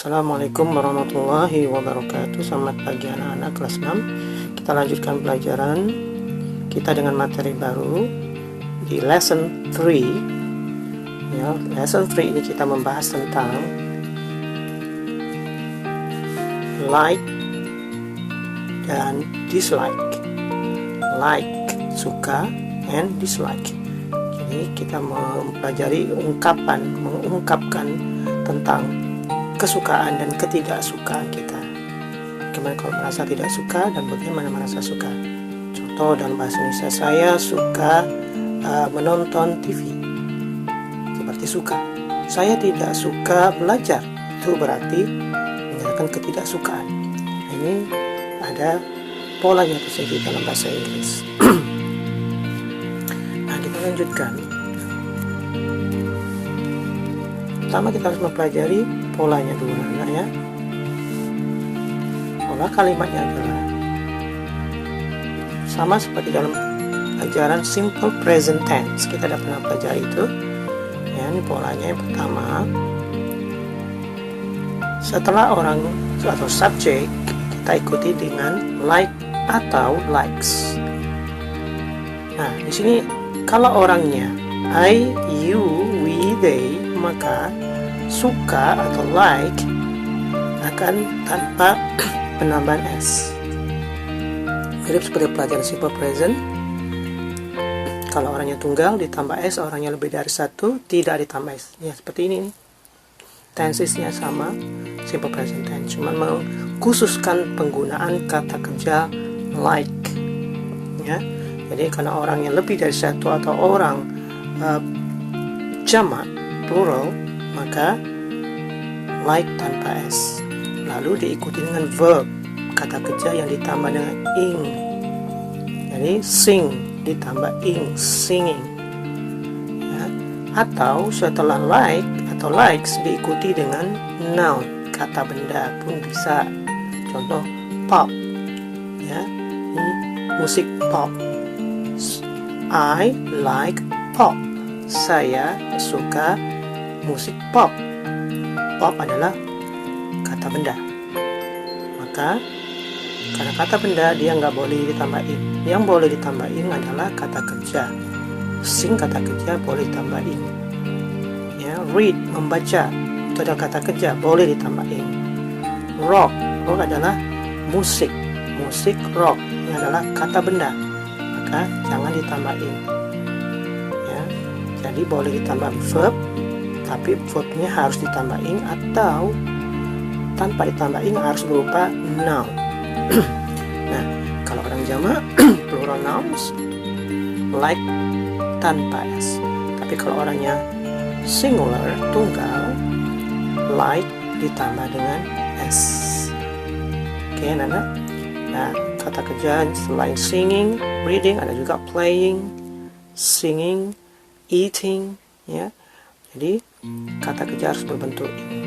Assalamualaikum warahmatullahi wabarakatuh. Selamat pagi anak-anak kelas 6. Kita lanjutkan pelajaran kita dengan materi baru di lesson 3. Ya, lesson 3 ini kita membahas tentang like dan dislike. Like, suka, and dislike. Jadi kita mempelajari mengungkapkan tentang kesukaan dan ketidaksukaan kita. Bagaimana kalau merasa tidak suka dan bagaimana merasa suka. Contoh dalam bahasa Indonesia, saya suka menonton TV. Seperti suka. Saya tidak suka belajar. Itu berarti menyatakan ketidaksukaan. Ini ada polanya tersebut dalam bahasa Inggris. Nah, kita lanjutkan. Pertama kita harus mempelajari polanya dulu anak ya. Pola kalimatnya adalah sama seperti dalam pelajaran simple present tense. Kita sudah pernah pelajari itu. Ya, ini polanya yang pertama. Setelah orang atau subjek kita ikuti dengan like atau likes. Nah, di sini kalau orangnya I, you, we, they, maka suka atau like akan tanpa penambahan s. Mirip seperti pelajaran simple present. Kalau orangnya tunggal ditambah s, orangnya lebih dari satu tidak ditambah s. Ya, seperti ini nih. Tensesnya sama, simple present tense, cuma mengkhususkan penggunaan kata kerja like. Ya, jadi karena orangnya lebih dari satu atau orang jamak plural, maka like tanpa s. Lalu diikuti dengan verb, kata kerja yang ditambah dengan ing. Jadi sing ditambah ing, singing. Ya. Atau setelah like atau likes diikuti dengan noun, kata benda pun bisa. Contoh pop. Ya, ini musik pop. I like pop. Saya suka musik pop. Pop adalah kata benda. Maka karena kata benda dia nggak boleh ditambah ing. Yang boleh ditambah ing adalah kata kerja. Sing kata kerja boleh ditambah ing. Ya, read membaca itu adalah kata kerja boleh ditambah ing. Rock adalah musik. Musik rock ini adalah kata benda. Maka jangan ditambah ing. Ya, jadi boleh ditambah verb, tapi verbnya harus ditambah ing atau tanpa ditambah ing harus berupa noun. Nah, kalau orang jamak plural nouns like tanpa s. Tapi kalau orangnya singular tunggal like ditambah dengan s. Oke, anak. Nah, kata kerja selain singing, reading ada juga playing, singing, eating, ya. Jadi kata kerja harus berbentuk ini.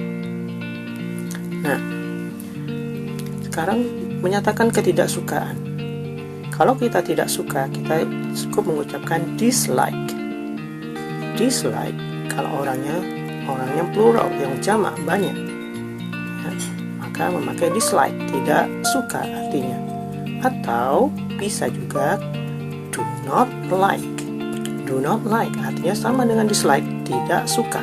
Nah, sekarang menyatakan ketidaksukaan. Kalau kita tidak suka, kita cukup mengucapkan dislike. Dislike kalau orangnya plural, yang jamak banyak, ya, maka memakai dislike, tidak suka artinya. Atau bisa juga do not like. Do not like artinya sama dengan dislike, tidak suka.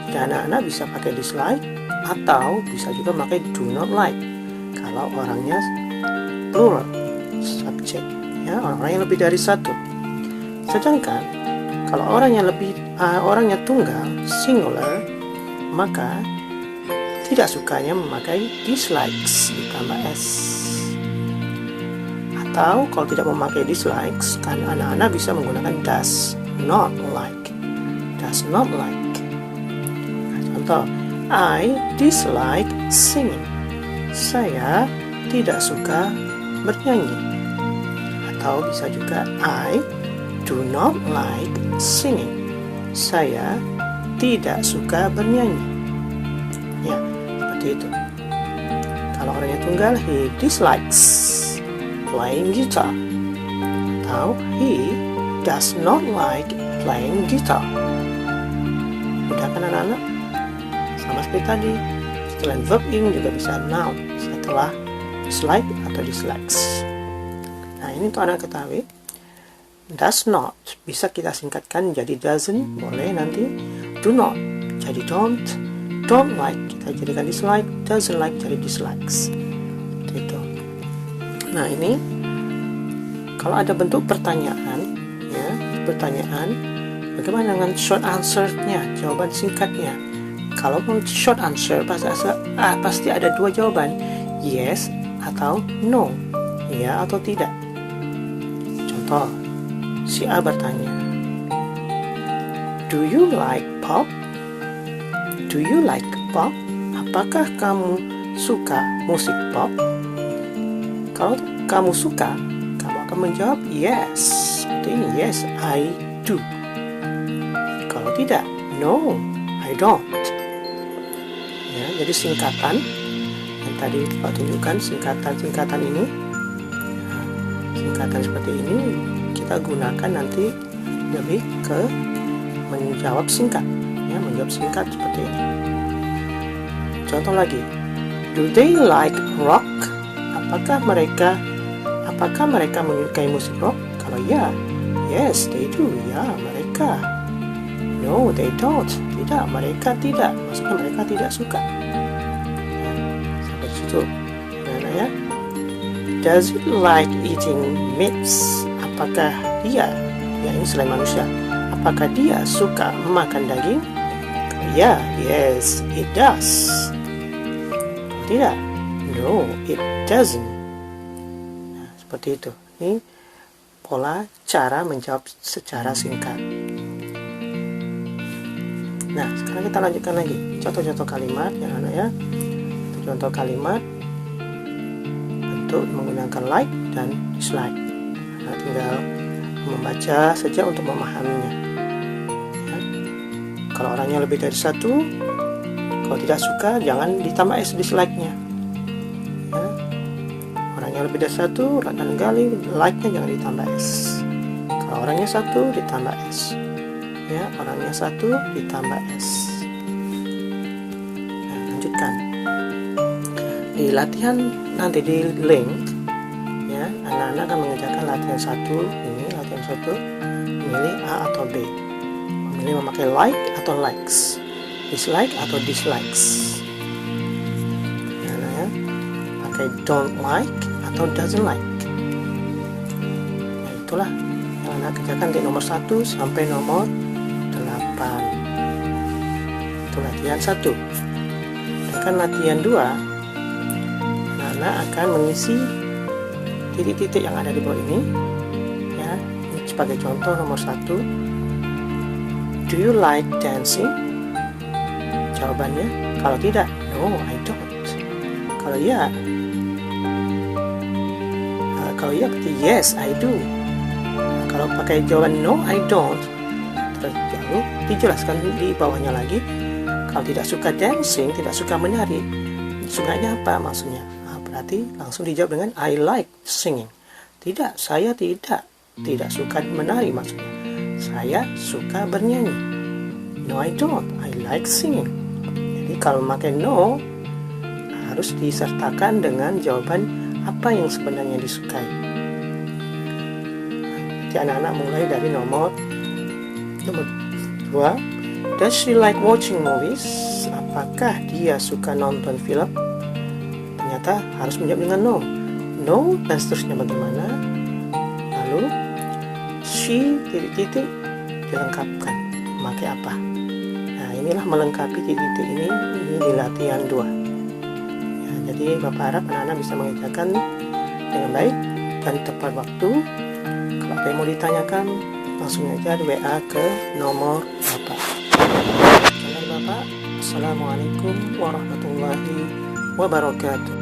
Dan anak-anak bisa pakai dislike atau bisa juga pakai do not like kalau orangnya plural subject, ya, orang yang lebih dari satu. Sedangkan kalau orangnya tunggal singular, maka tidak sukanya memakai dislikes ditambah s. Atau kalau tidak memakai dislikes, kan anak-anak bisa menggunakan does not like. Does not like. Nah, contoh, I dislike singing. Saya tidak suka bernyanyi. Atau bisa juga I do not like singing. Saya tidak suka bernyanyi. Ya, seperti itu. Kalau orangnya tunggal, he dislikes playing guitar. Atau he does not like playing guitar. Udah kan anak-anak? Sama seperti tadi. Selain verb ing juga bisa noun setelah dislike atau dislikes. Nah, ini untuk anak ketahui. Does not bisa kita singkatkan jadi doesn't, boleh nanti. Do not jadi don't like kita jadikan dislike, doesn't like jadi dislikes. Itu. Nah, ini kalau ada bentuk pertanyaan, ya, pertanyaan, bagaimana dengan short answer-nya, jawaban singkatnya? Kalau mau short answer pasti ada dua jawaban, yes atau no, ya atau tidak. Contoh, si A bertanya, do you like pop? Do you like pop? Apakah kamu suka musik pop? Kalau kamu suka, kamu akan menjawab yes. Seperti ini, yes, I do. Kalau tidak, no, I don't. Ya, jadi singkatan yang tadi Pak tunjukkan, singkatan ini, singkatan seperti ini kita gunakan nanti lebih ke menjawab singkat, ya, menjawab singkat seperti ini. Contoh lagi, do they like rock? Apakah mereka menyukai musik rock? Kalau ya, yes they do, ya mereka. No, they don't, tidak, mereka tidak, maksudnya mereka tidak suka. Ya, sampai situ. Ya. Does it like eating meats? Apakah dia, ya ini selain manusia, apakah dia suka makan daging? Ya, yes, it does. Tidak, no, it doesn't. Nah, seperti itu. Ini pola cara menjawab secara singkat. Nah, sekarang kita lanjutkan lagi contoh-contoh kalimat yang ada, ya. Contoh kalimat untuk menggunakan like dan dislike. Nah, tinggal membaca saja untuk memahaminya. Ya. Kalau orangnya lebih dari satu, kalau tidak suka jangan ditambah S dislike-nya. Ya. Orangnya lebih dari satu, dan kali like-nya jangan ditambah S. Kalau orangnya satu ditambah S. Ya, orangnya satu ditambah S. Nah, lanjutkan. Di latihan nanti di link, ya, anak-anak akan mengerjakan latihan 1 ini, latihan 1 memilih A atau B, memilih memakai like atau likes, dislike atau dislikes. Ya, pakai don't like atau doesn't like. Nah, itulah yang anak kerjakan di nomor 1 sampai nomor 8. Itu latihan 1. Sedangkan latihan 2, anak-anak akan mengisi titik-titik yang ada di bawah ini. Ya, sebagai contoh nomor 1, do you like dancing? Jawabannya, kalau tidak, no, I don't. Kalau ya berarti yes, I do. Nah, kalau pakai jawaban no, I don't, lalu dijelaskan di bawahnya lagi. Kalau tidak suka dancing, tidak suka menari, sukanya apa maksudnya? Nah, berarti langsung dijawab dengan I like singing. Tidak, saya tidak suka menari maksudnya. Saya suka bernyanyi. No, I don't, I like singing. Jadi kalau memakai no, harus disertakan dengan jawaban apa yang sebenarnya disukai. Nanti anak-anak mulai dari nomor 2. Does she like watching movies? Apakah dia suka nonton film? Ternyata harus menjawab dengan no. No, dan seterusnya bagaimana? Lalu she titik-titik dilengkapkan memakai apa? Nah, inilah melengkapi titik-titik ini di latihan 2. Ya, jadi Bapak harap anak-anak bisa mengerjakan dengan baik dan tepat waktu. Kalau ada yang mau ditanyakan, langsung aja WA ke nomor Bapak. Assalamualaikum warahmatullahi wabarakatuh.